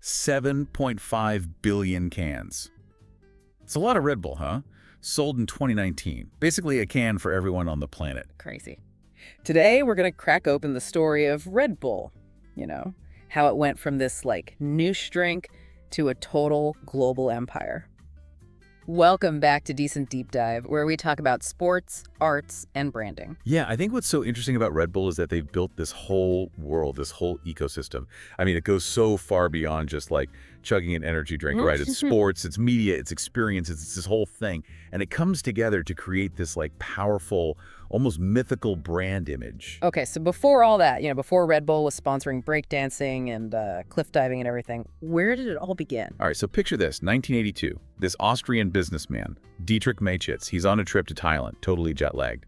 7.5 billion cans. It's a lot of Red Bull, huh? Sold in 2019. Basically a can for everyone on the planet. Crazy. Today, we're going to crack open the story of Red Bull. You know, how it went from this, niche drink to a total global empire. Welcome back to Decent Deep Dive, where we talk about sports, arts, and branding. Yeah, I think what's so interesting about Red Bull is that they've built this whole world, this whole ecosystem. I mean, it goes so far beyond just chugging an energy drink, right? It's sports, it's media, it's experience, it's this whole thing. And it comes together to create this powerful, almost mythical brand image. Okay, so before all that, before Red Bull was sponsoring breakdancing and cliff diving and everything, where did it all begin? All right, so picture this, 1982. This Austrian businessman, Dietrich Mateschitz, he's on a trip to Thailand, totally jet-lagged,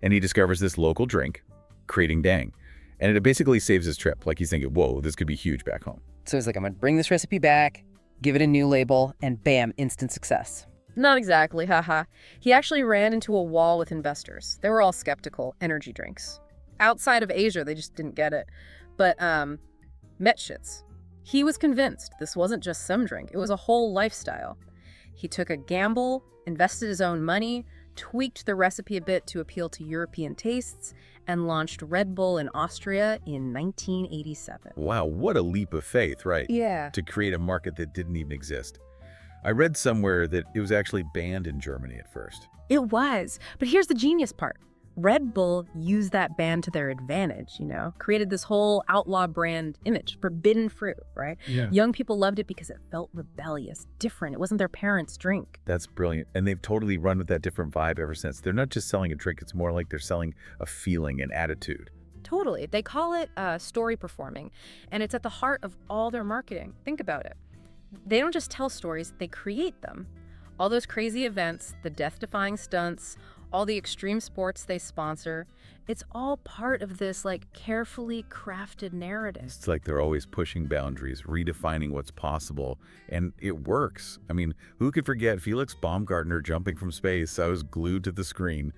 and he discovers this local drink, Krating Dang. And it basically saves his trip. He's thinking, whoa, this could be huge back home. So he's like, I'm going to bring this recipe back, give it a new label, and bam, instant success. Not exactly, haha. He actually ran into a wall with investors. They were all skeptical. Energy drinks. Outside of Asia, they just didn't get it. But Mateschitz, he was convinced this wasn't just some drink. It was a whole lifestyle. He took a gamble, invested his own money, tweaked the recipe a bit to appeal to European tastes, and launched Red Bull in Austria in 1987. Wow, what a leap of faith, right? Yeah. To create a market that didn't even exist. I read somewhere that it was actually banned in Germany at first. It was. But here's the genius part. Red Bull used that ban to their advantage, created this whole outlaw brand image, forbidden fruit, right? Yeah. Young people loved it because it felt rebellious, different. It wasn't their parents' drink. That's brilliant. And they've totally run with that different vibe ever since. They're not just selling a drink. It's more like they're selling a feeling, an attitude. Totally. They call it story performing, and it's at the heart of all their marketing. Think about it. They don't just tell stories, they create them. All those crazy events, the death-defying stunts, all the extreme sports they sponsor, it's all part of this carefully crafted narrative. It's like they're always pushing boundaries, redefining what's possible, and it works. I mean, who could forget Felix Baumgartner jumping from space? I was glued to the screen.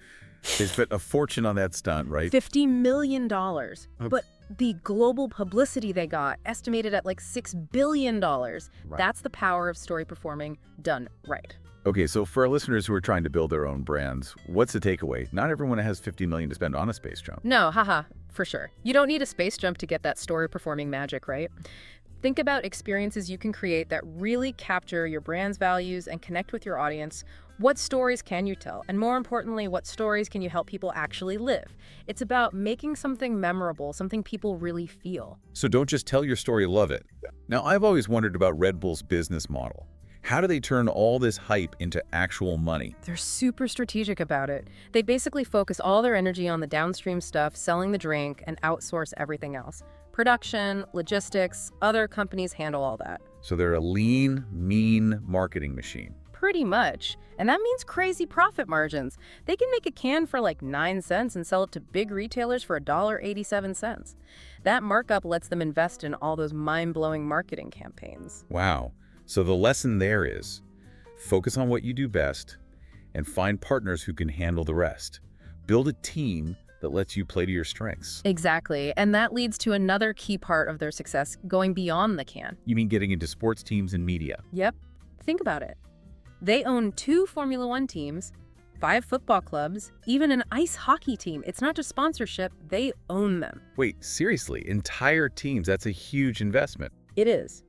They spent a fortune on that stunt, right? $50 million. But the global publicity they got, estimated at $6 billion. Right. That's the power of story performing done right. Okay, so for our listeners who are trying to build their own brands, what's the takeaway? Not everyone has $50 million to spend on a space jump. No, haha, for sure. You don't need a space jump to get that story performing magic, right? Think about experiences you can create that really capture your brand's values and connect with your audience. What stories can you tell? And more importantly, what stories can you help people actually live? It's about making something memorable, something people really feel. So don't just tell your story, love it. Now, I've always wondered about Red Bull's business model. How do they turn all this hype into actual money? They're super strategic about it. They basically focus all their energy on the downstream stuff, selling the drink, and outsource everything else. Production, logistics, other companies handle all that. So they're a lean, mean marketing machine. Pretty much. And that means crazy profit margins. They can make a can for 9 cents and sell it to big retailers for $1.87. That markup lets them invest in all those mind-blowing marketing campaigns. Wow. So the lesson there is, focus on what you do best and find partners who can handle the rest. Build a team that lets you play to your strengths. Exactly. And that leads to another key part of their success, going beyond the can. You mean getting into sports teams and media? Yep. Think about it. They own 2 Formula One teams, 5 football clubs, even an ice hockey team. It's not just sponsorship, they own them. Wait, seriously, entire teams? That's a huge investment. It is.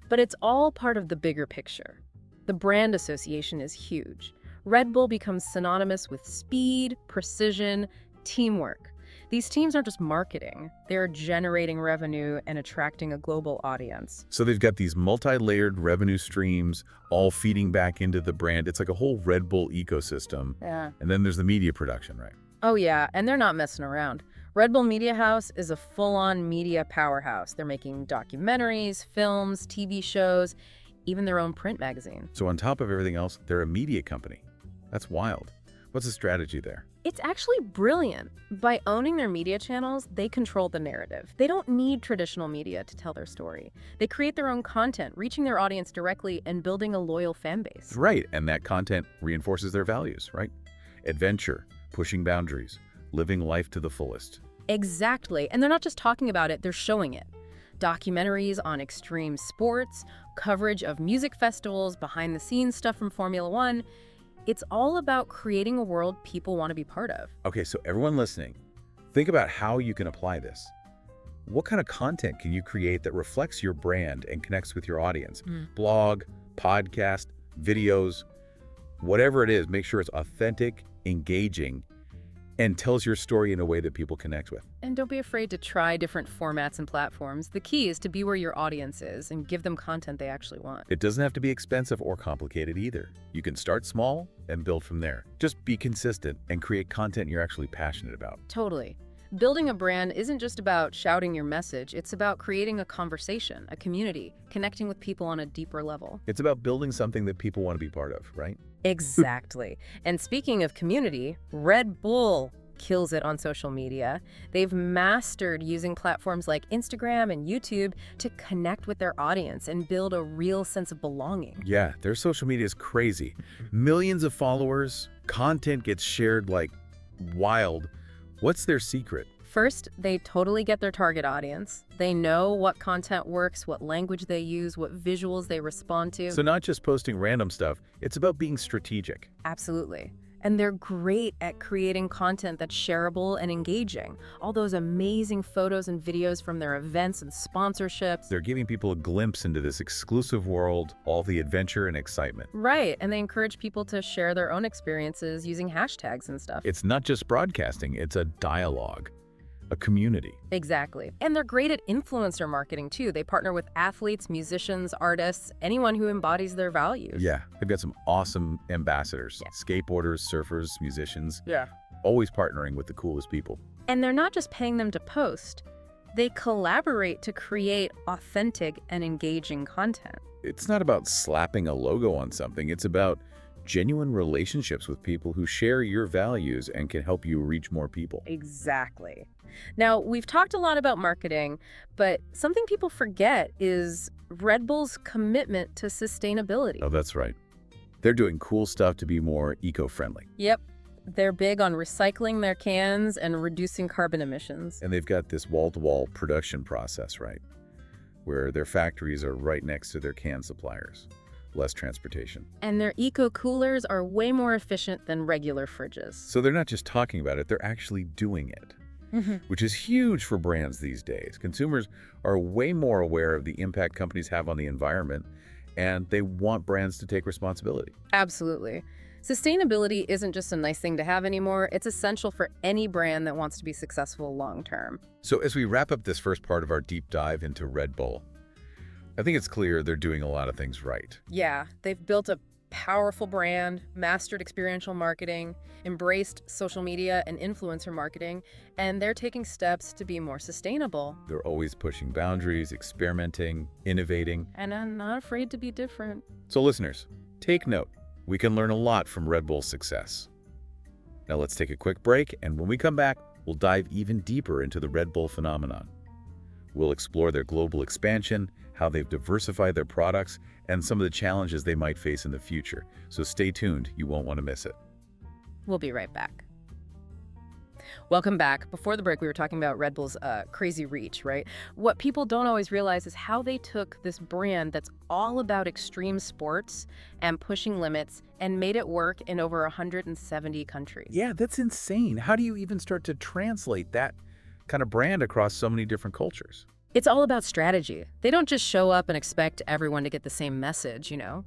But it's all part of the bigger picture. The brand association is huge. Red Bull becomes synonymous with speed, precision, teamwork. These teams aren't just marketing. They're generating revenue and attracting a global audience. So they've got these multi-layered revenue streams all feeding back into the brand. It's like a whole Red Bull ecosystem. Yeah. And then there's the media production, right? Oh yeah, and they're not messing around. Red Bull Media House is a full-on media powerhouse. They're making documentaries, films, TV shows, even their own print magazine. So on top of everything else, they're a media company. That's wild. What's the strategy there? It's actually brilliant. By owning their media channels, they control the narrative. They don't need traditional media to tell their story. They create their own content, reaching their audience directly and building a loyal fan base. Right, and that content reinforces their values, right? Adventure, pushing boundaries, living life to the fullest. Exactly. And they're not just talking about it, they're showing it. documentaries on extreme sports, coverage of music festivals, behind-the-scenes stuff from Formula One. It's all about creating a world people want to be part of. Okay, so everyone listening, think about how you can apply this. What kind of content can you create that reflects your brand and connects with your audience? Blog, podcast, videos, whatever it is, make sure it's authentic, engaging, and tells your story in a way that people connect with. And don't be afraid to try different formats and platforms. The key is to be where your audience is and give them content they actually want. It doesn't have to be expensive or complicated either. You can start small and build from there. Just be consistent and create content you're actually passionate about. Totally. Building a brand isn't just about shouting your message. It's about creating a conversation, a community, connecting with people on a deeper level. It's about building something that people want to be part of, right? Exactly. And speaking of community, Red Bull kills it on social media. They've mastered using platforms like Instagram and YouTube to connect with their audience and build a real sense of belonging. Yeah, their social media is crazy. Millions of followers, content gets shared like wild. What's their secret? First, they totally get their target audience. They know what content works, what language they use, what visuals they respond to. So not just posting random stuff, it's about being strategic. Absolutely. And they're great at creating content that's shareable and engaging. All those amazing photos and videos from their events and sponsorships. They're giving people a glimpse into this exclusive world, all the adventure and excitement. Right, and they encourage people to share their own experiences using hashtags and stuff. It's not just broadcasting, it's a dialogue, a community. Exactly. And they're great at influencer marketing too. They partner with athletes, musicians, artists, anyone who embodies their values. Yeah, they've got some awesome ambassadors, Yeah. skateboarders, surfers, musicians, Yeah. always partnering with the coolest people. And they're not just paying them to post. They collaborate to create authentic and engaging content. It's not about slapping a logo on something, it's about genuine relationships with people who share your values and can help you reach more people. Exactly. Now, we've talked a lot about marketing, but something people forget is Red Bull's commitment to sustainability. Oh, that's right. They're doing cool stuff to be more eco-friendly. Yep. They're big on recycling their cans and reducing carbon emissions. And they've got this wall-to-wall production process, right? Where their factories are right next to their can suppliers. Less transportation. And their eco-coolers are way more efficient than regular fridges. So they're not just talking about it, they're actually doing it, which is huge for brands these days. Consumers are way more aware of the impact companies have on the environment, and they want brands to take responsibility. Absolutely. Sustainability isn't just a nice thing to have anymore. It's essential for any brand that wants to be successful long-term. So as we wrap up this first part of our deep dive into Red Bull, I think it's clear they're doing a lot of things right. Yeah, they've built a powerful brand, mastered experiential marketing, embraced social media and influencer marketing, and they're taking steps to be more sustainable. They're always pushing boundaries, experimenting, innovating. And I'm not afraid to be different. So listeners, take note. We can learn a lot from Red Bull's success. Now let's take a quick break, and when we come back, we'll dive even deeper into the Red Bull phenomenon. We'll explore their global expansion, how they've diversified their products, and some of the challenges they might face in the future. So stay tuned, you won't want to miss it. We'll be right back. Welcome back. Before the break, we were talking about Red Bull's crazy reach, right? What people don't always realize is how they took this brand that's all about extreme sports and pushing limits and made it work in over 170 countries. Yeah, that's insane. How do you even start to translate that kind of brand across so many different cultures? It's all about strategy. They don't just show up and expect everyone to get the same message, you know?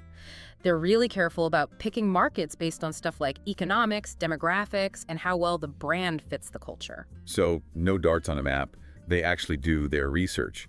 They're really careful about picking markets based on stuff like economics, demographics, and how well the brand fits the culture. So no darts on a map. They actually do their research.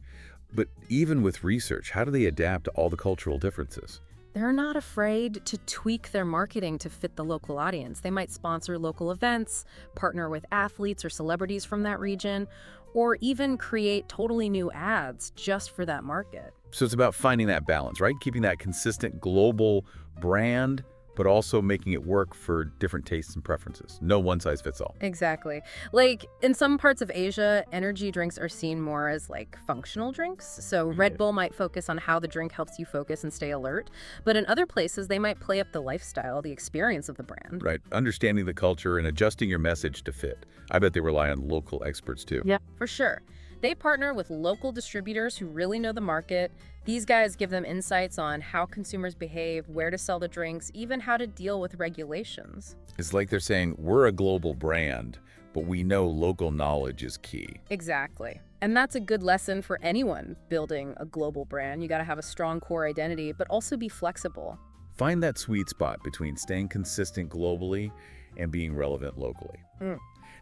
But even with research, how do they adapt to all the cultural differences? They're not afraid to tweak their marketing to fit the local audience. They might sponsor local events, partner with athletes or celebrities from that region, or even create totally new ads just for that market. So it's about finding that balance, right? Keeping that consistent global brand, but also making it work for different tastes and preferences. No one size fits all. Exactly. Like in some parts of Asia, energy drinks are seen more as like functional drinks. So Red Bull might focus on how the drink helps you focus and stay alert. But in other places, they might play up the lifestyle, the experience of the brand. Right. Understanding the culture and adjusting your message to fit. I bet they rely on local experts too. Yeah, for sure. They partner with local distributors who really know the market. These guys give them insights on how consumers behave, where to sell the drinks, even how to deal with regulations. It's like they're saying, we're a global brand, but we know local knowledge is key. Exactly. And that's a good lesson for anyone building a global brand. You got to have a strong core identity, but also be flexible. Find that sweet spot between staying consistent globally and being relevant locally.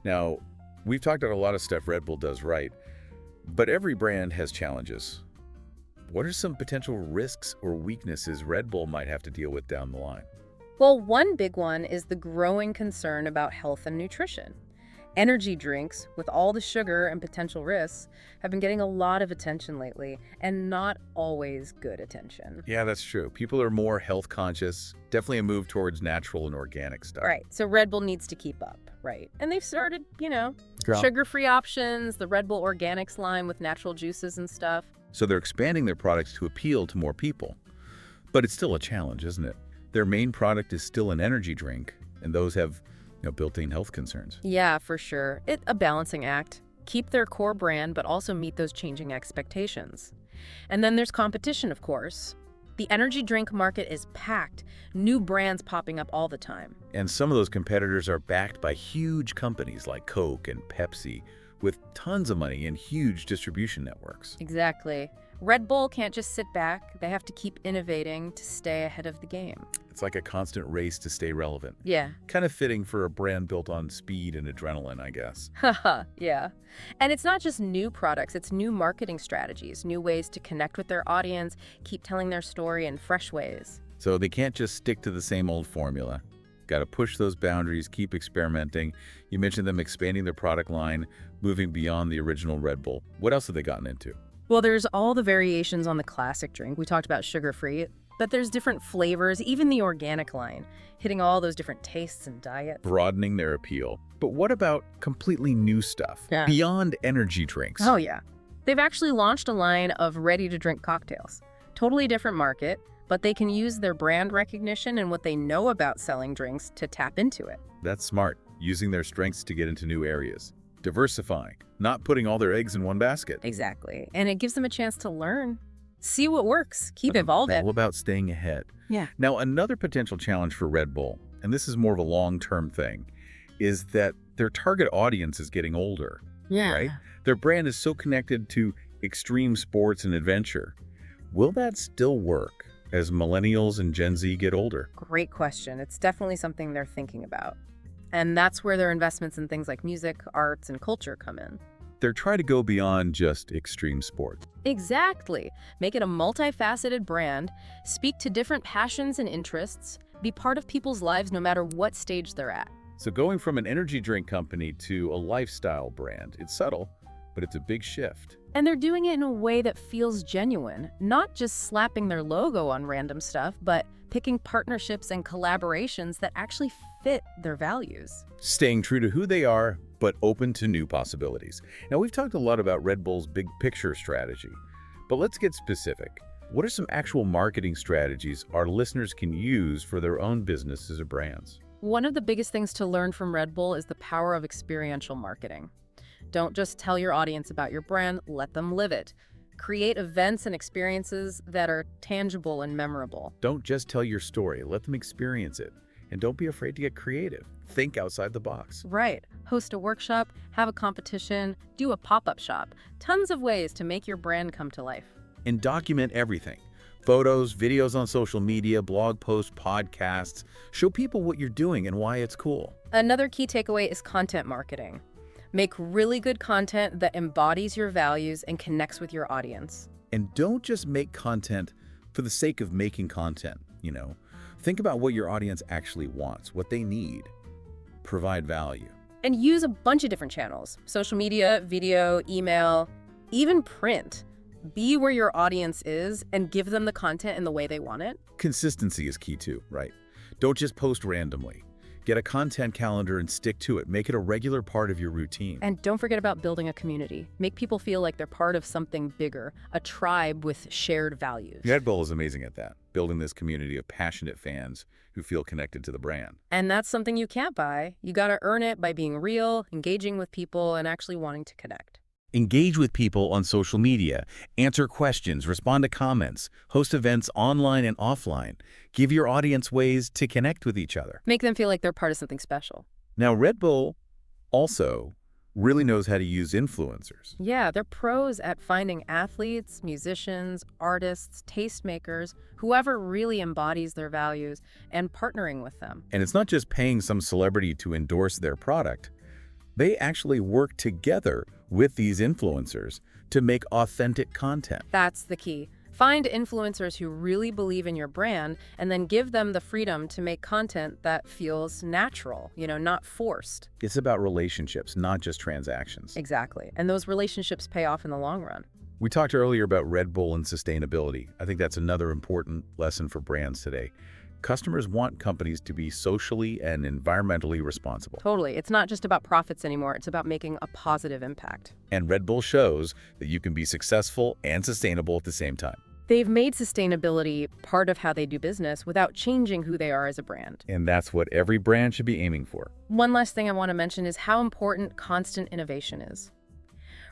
Now, we've talked about a lot of stuff Red Bull does right, but every brand has challenges. What are some potential risks or weaknesses Red Bull might have to deal with down the line? Well, one big one is the growing concern about health and nutrition. Energy drinks, with all the sugar and potential risks, have been getting a lot of attention lately, and not always good attention. Yeah, that's true. People are more health conscious, definitely a move towards natural and organic stuff. Right, so Red Bull needs to keep up, right? And they've started, Girl. sugar-free options, the Red Bull Organics line with natural juices and stuff. So they're expanding their products to appeal to more people. But it's still a challenge, isn't it? Their main product is still an energy drink, and those have built-in health concerns. Yeah, for sure. It's a balancing act. Keep their core brand, but also meet those changing expectations. And then there's competition, of course. The energy drink market is packed, new brands popping up all the time. And some of those competitors are backed by huge companies like Coke and Pepsi, with tons of money and huge distribution networks. Exactly. Red Bull can't just sit back. They have to keep innovating to stay ahead of the game. It's like a constant race to stay relevant. Yeah. Kind of fitting for a brand built on speed and adrenaline, I guess. Haha, yeah. And it's not just new products, it's new marketing strategies, new ways to connect with their audience, keep telling their story in fresh ways. So they can't just stick to the same old formula. Got to push those boundaries, keep experimenting. You mentioned them expanding their product line, moving beyond the original Red Bull. What else have they gotten into? Well, there's all the variations on the classic drink. We talked about sugar-free, but there's different flavors, even the organic line, hitting all those different tastes and diets. Broadening their appeal. But what about completely new stuff? Yeah. Beyond energy drinks? Oh, yeah. They've actually launched a line of ready-to-drink cocktails. Totally different market, but they can use their brand recognition and what they know about selling drinks to tap into it. That's smart, using their strengths to get into new areas. Diversifying, not putting all their eggs in one basket. Exactly. And it gives them a chance to learn, see what works, keep evolving. All about staying ahead. Yeah. Now, another potential challenge for Red Bull, and this is more of a long-term thing, is that their target audience is getting older, right? Their brand is so connected to extreme sports and adventure. Will that still work as millennials and Gen Z get older? Great question. It's definitely something they're thinking about. And that's where their investments in things like music, arts, and culture come in. They're trying to go beyond just extreme sports. Exactly. Make it a multifaceted brand, speak to different passions and interests, be part of people's lives no matter what stage they're at. So going from an energy drink company to a lifestyle brand, it's subtle, but it's a big shift. And they're doing it in a way that feels genuine, not just slapping their logo on random stuff, but picking partnerships and collaborations that actually fit their values. Staying true to who they are, but open to new possibilities. Now, we've talked a lot about Red Bull's big picture strategy, but let's get specific. What are some actual marketing strategies our listeners can use for their own businesses or brands? One of the biggest things to learn from Red Bull is the power of experiential marketing. Don't just tell your audience about your brand, let them live it. Create events and experiences that are tangible and memorable. Don't just tell your story, let them experience it. And don't be afraid to get creative. Think outside the box. Right. Host a workshop, have a competition, do a pop-up shop. Tons of ways to make your brand come to life. And document everything. Photos, videos on social media, blog posts, podcasts. Show people what you're doing and why it's cool. Another key takeaway is content marketing. Make really good content that embodies your values and connects with your audience. And don't just make content for the sake of making content, Think about what your audience actually wants, what they need. Provide value. And use a bunch of different channels. Social media, video, email, even print. Be where your audience is and give them the content in the way they want it. Consistency is key too, right? Don't just post randomly. Get a content calendar and stick to it. Make it a regular part of your routine. And don't forget about building a community. Make people feel like they're part of something bigger, a tribe with shared values. Red Bull is amazing at that, building this community of passionate fans who feel connected to the brand. And that's something you can't buy. You gotta earn it by being real, engaging with people, and actually wanting to connect. Engage with people on social media, answer questions, respond to comments, host events online and offline. Give your audience ways to connect with each other. Make them feel like they're part of something special. Now, Red Bull also really knows how to use influencers. Yeah, they're pros at finding athletes, musicians, artists, tastemakers, whoever really embodies their values, and partnering with them. And it's not just paying some celebrity to endorse their product. They actually work together with these influencers to make authentic content. That's the key. Find influencers who really believe in your brand and then give them the freedom to make content that feels natural, not forced. It's about relationships, not just transactions. Exactly. And those relationships pay off in the long run. We talked earlier about Red Bull and sustainability. I think that's another important lesson for brands today. Customers want companies to be socially and environmentally responsible. Totally. It's not just about profits anymore. It's about making a positive impact. And Red Bull shows that you can be successful and sustainable at the same time. They've made sustainability part of how they do business without changing who they are as a brand. And that's what every brand should be aiming for. One last thing I want to mention is how important constant innovation is.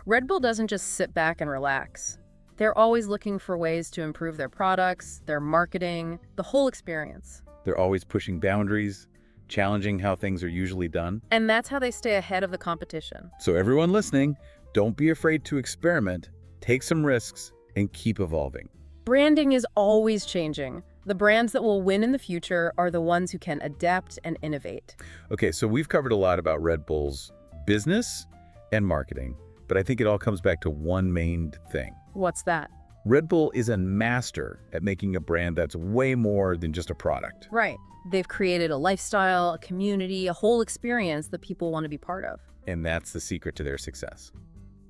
Red Bull doesn't just sit back and relax. They're always looking for ways to improve their products, their marketing, the whole experience. They're always pushing boundaries, challenging how things are usually done. And that's how they stay ahead of the competition. So everyone listening, don't be afraid to experiment, take some risks, and keep evolving. Branding is always changing. The brands that will win in the future are the ones who can adapt and innovate. Okay, so we've covered a lot about Red Bull's business and marketing, but I think it all comes back to one main thing. What's that? Red Bull is a master at making a brand that's way more than just a product. Right. They've created a lifestyle, a community, a whole experience that people want to be part of. And that's the secret to their success.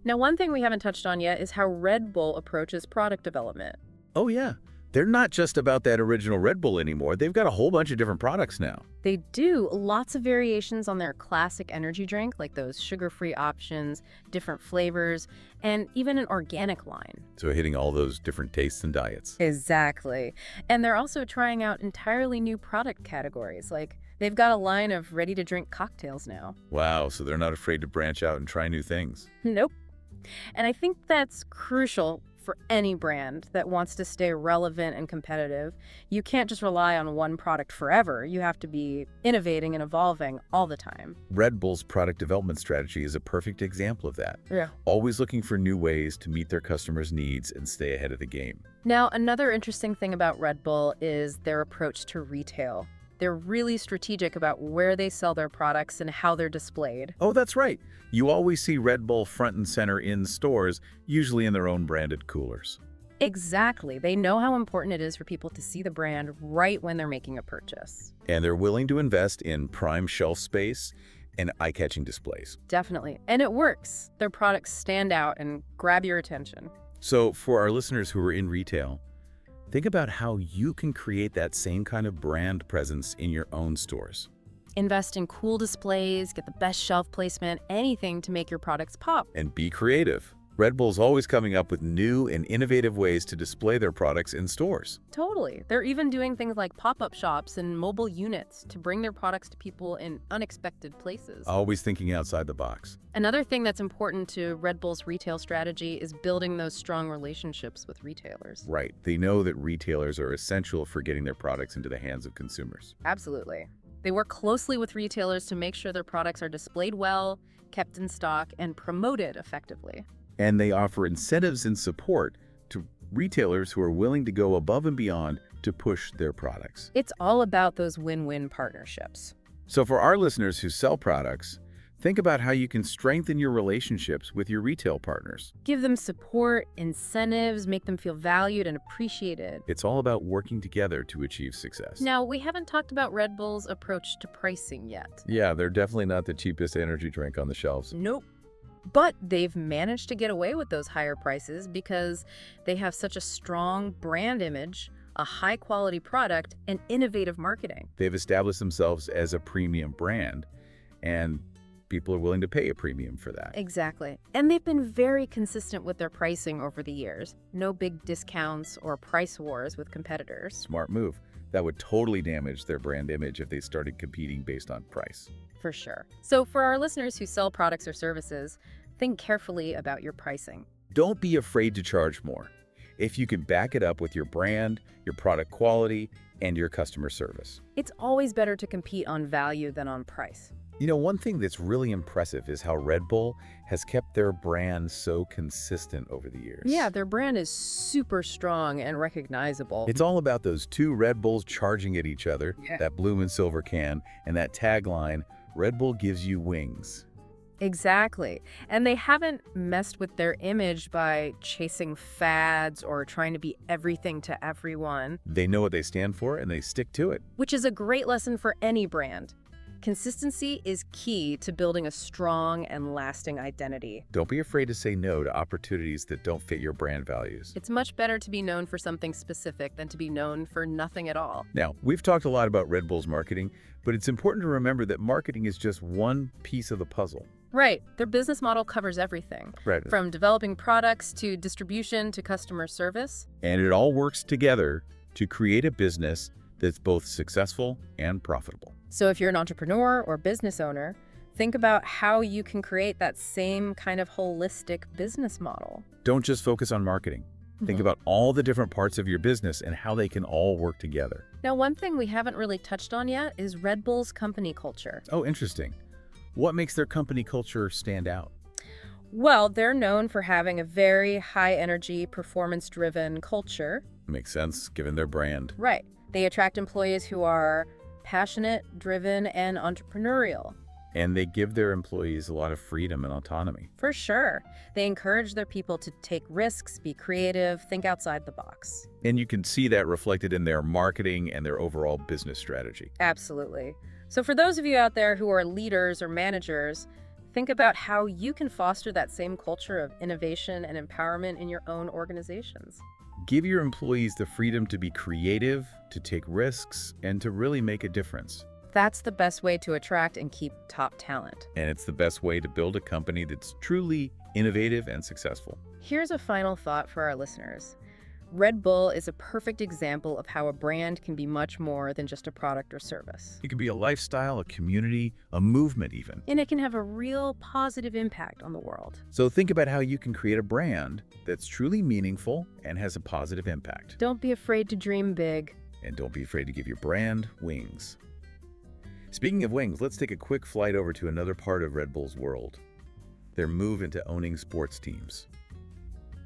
Now, one thing we haven't touched on yet is how Red Bull approaches product development. Oh yeah, they're not just about that original Red Bull anymore. They've got a whole bunch of different products now. They do lots of variations on their classic energy drink, like those sugar-free options, different flavors, and even an organic line. So hitting all those different tastes and diets. Exactly. And they're also trying out entirely new product categories, like they've got a line of ready-to-drink cocktails now. Wow, so they're not afraid to branch out and try new things. Nope. And I think that's crucial for any brand that wants to stay relevant and competitive. You can't just rely on one product forever. You have to be innovating and evolving all the time. Red Bull's product development strategy is a perfect example of that. Yeah. Always looking for new ways to meet their customers' needs and stay ahead of the game. Now, another interesting thing about Red Bull is their approach to retail. They're really strategic about where they sell their products and how they're displayed. Oh, that's right. You always see Red Bull front and center in stores, usually in their own branded coolers. Exactly. They know how important it is for people to see the brand right when they're making a purchase. And they're willing to invest in prime shelf space and eye-catching displays. Definitely. And it works. Their products stand out and grab your attention. So for our listeners who are in retail, think about how you can create that same kind of brand presence in your own stores. Invest in cool displays, get the best shelf placement, anything to make your products pop. And be creative. Red Bull's always coming up with new and innovative ways to display their products in stores. Totally. They're even doing things like pop-up shops and mobile units to bring their products to people in unexpected places. Always thinking outside the box. Another thing that's important to Red Bull's retail strategy is building those strong relationships with retailers. Right. They know that retailers are essential for getting their products into the hands of consumers. Absolutely. They work closely with retailers to make sure their products are displayed well, kept in stock, and promoted effectively. And they offer incentives and support to retailers who are willing to go above and beyond to push their products. It's all about those win-win partnerships. So for our listeners who sell products, think about how you can strengthen your relationships with your retail partners. Give them support, incentives, make them feel valued and appreciated. It's all about working together to achieve success. Now, we haven't talked about Red Bull's approach to pricing yet. Yeah, they're definitely not the cheapest energy drink on the shelves. Nope. But they've managed to get away with those higher prices because they have such a strong brand image, a high-quality product, and innovative marketing. They've established themselves as a premium brand, and people are willing to pay a premium for that. Exactly. And they've been very consistent with their pricing over the years. No big discounts or price wars with competitors. Smart move. That would totally damage their brand image if they started competing based on price. For sure. So for our listeners who sell products or services, Think carefully about your pricing. Don't be afraid to charge more if you can back it up with your brand, your product quality, and your customer service. It's always better to compete on value than on price. You know, one thing that's really impressive is how Red Bull has kept their brand so consistent over the years. Yeah, their brand is super strong and recognizable. It's all about those two Red Bulls charging at each other, Yeah. that blue and silver can, and that tagline, Red Bull gives you wings. Exactly. And they haven't messed with their image by chasing fads or trying to be everything to everyone, They know what they stand for, and they stick to it. which is a great lesson for any brand. Consistency is key to building a strong and lasting identity. Don't be afraid to say no to opportunities that don't fit your brand values. It's much better to be known for something specific than to be known for nothing at all. Now, we've talked a lot about Red Bull's marketing, but it's important to remember that marketing is just one piece of the puzzle. Right. Their business model covers everything, Right. from developing products to distribution to customer service. And it all works together to create a business that's both successful and profitable. So if you're an entrepreneur or business owner, think about how you can create that same kind of holistic business model. Don't just focus on marketing. Think about all the different parts of your business and how they can all work together. Now, one thing we haven't really touched on yet is Red Bull's company culture. Oh, interesting. What makes their company culture stand out? Well, they're known for having a very high-energy, performance-driven culture. Makes sense, given their brand. Right. They attract employees who are passionate, driven, and entrepreneurial. And they give their employees a lot of freedom and autonomy. For sure. They encourage their people to take risks, be creative, think outside the box. And you can see that reflected in their marketing and their overall business strategy. Absolutely. So for those of you out there who are leaders or managers, think about how you can foster that same culture of innovation and empowerment in your own organizations. Give your employees the freedom to be creative, to take risks, and to really make a difference. That's the best way to attract and keep top talent. And it's the best way to build a company that's truly innovative and successful. Here's a final thought for our listeners. Red Bull is a perfect example of how a brand can be much more than just a product or service. It can be a lifestyle, a community, a movement even. And it can have a real positive impact on the world. So think about how you can create a brand that's truly meaningful and has a positive impact. Don't be afraid to dream big. And don't be afraid to give your brand wings. Speaking of wings, let's take a quick flight over to another part of Red Bull's world, their move into owning sports teams.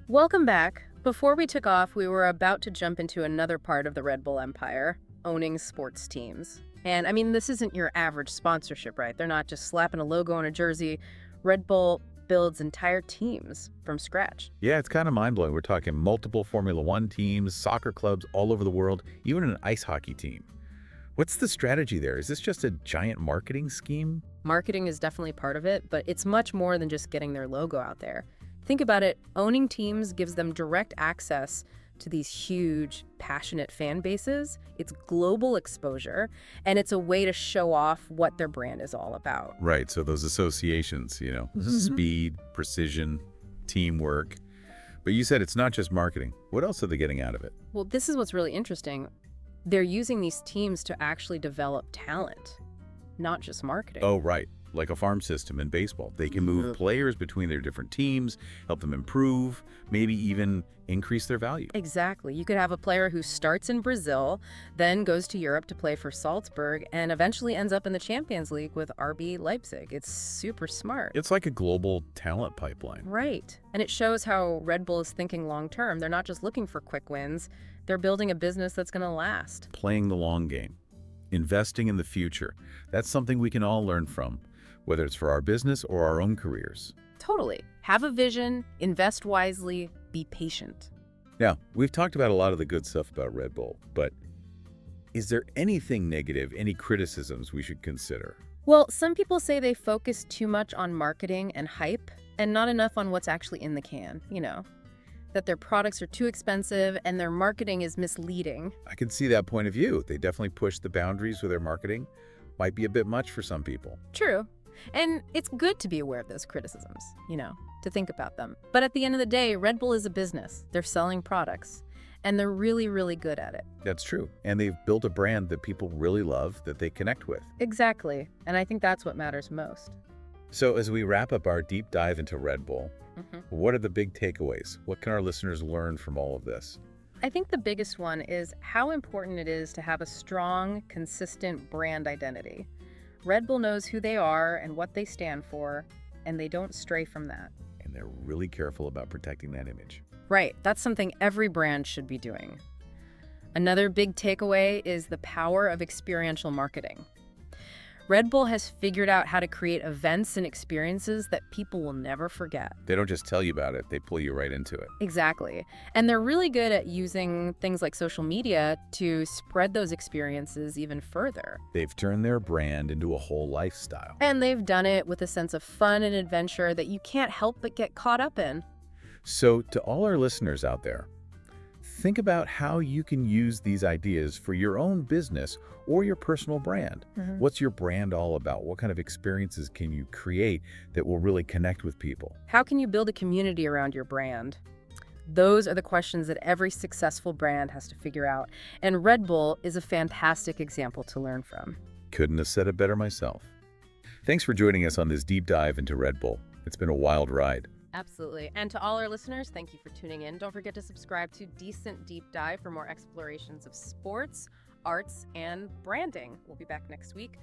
Welcome back. Before we took off, we were about to jump into another part of the Red Bull empire, owning sports teams. And I mean, this isn't your average sponsorship, right? They're not just slapping a logo on a jersey. Red Bull builds entire teams from scratch. Yeah, it's kind of mind-blowing. We're talking multiple Formula One teams, soccer clubs all over the world, even an ice hockey team. What's the strategy there? Is this just a giant marketing scheme? Marketing is definitely part of it, but it's much more than just getting their logo out there. Think about it, owning teams gives them direct access to these huge, passionate fan bases. It's global exposure, and it's a way to show off what their brand is all about. Right, so those associations, speed, precision, teamwork. But you said it's not just marketing. What else are they getting out of it? Well, this is what's really interesting. They're using these teams to actually develop talent, not just marketing. Oh, right. Like a farm system in baseball. They can move players between their different teams, help them improve, maybe even increase their value. Exactly. You could have a player who starts in Brazil, then goes to Europe to play for Salzburg, and eventually ends up in the Champions League with RB Leipzig. It's super smart. It's like a global talent pipeline. Right. And it shows how Red Bull is thinking long term. They're not just looking for quick wins. They're building a business that's going to last. Playing the long game. Investing in the future. That's something we can all learn from, whether it's for our business or our own careers. Totally. Have a vision, invest wisely, be patient. Now, we've talked about a lot of the good stuff about Red Bull, but is there anything negative, any criticisms we should consider? Well, some people say they focus too much on marketing and hype and not enough on what's actually in the can, that their products are too expensive and their marketing is misleading. I can see that point of view. They definitely push the boundaries with their marketing. Might be a bit much for some people. True. And it's good to be aware of those criticisms, to think about them. But at the end of the day, Red Bull is a business. They're selling products, and they're really, really good at it. That's true. And they've built a brand that people really love, that they connect with. Exactly. And I think that's what matters most. So as we wrap up our deep dive into Red Bull, what are the big takeaways? What can our listeners learn from all of this? I think the biggest one is how important it is to have a strong, consistent brand identity. Red Bull knows who they are and what they stand for, and they don't stray from that. And they're really careful about protecting that image. Right, that's something every brand should be doing. Another big takeaway is the power of experiential marketing. Red Bull has figured out how to create events and experiences that people will never forget. They don't just tell you about it, they pull you right into it. Exactly. And they're really good at using things like social media to spread those experiences even further. They've turned their brand into a whole lifestyle. And they've done it with a sense of fun and adventure that you can't help but get caught up in. So to all our listeners out there, think about how you can use these ideas for your own business or your personal brand. What's your brand all about? What kind of experiences can you create that will really connect with people? How can you build a community around your brand? Those are the questions that every successful brand has to figure out. And Red Bull is a fantastic example to learn from. Couldn't have said it better myself. Thanks for joining us on this deep dive into Red Bull. It's been a wild ride. Absolutely. And to all our listeners, thank you for tuning in. Don't forget to subscribe to Decent Deep Dive for more explorations of sports, arts, and branding. We'll be back next week.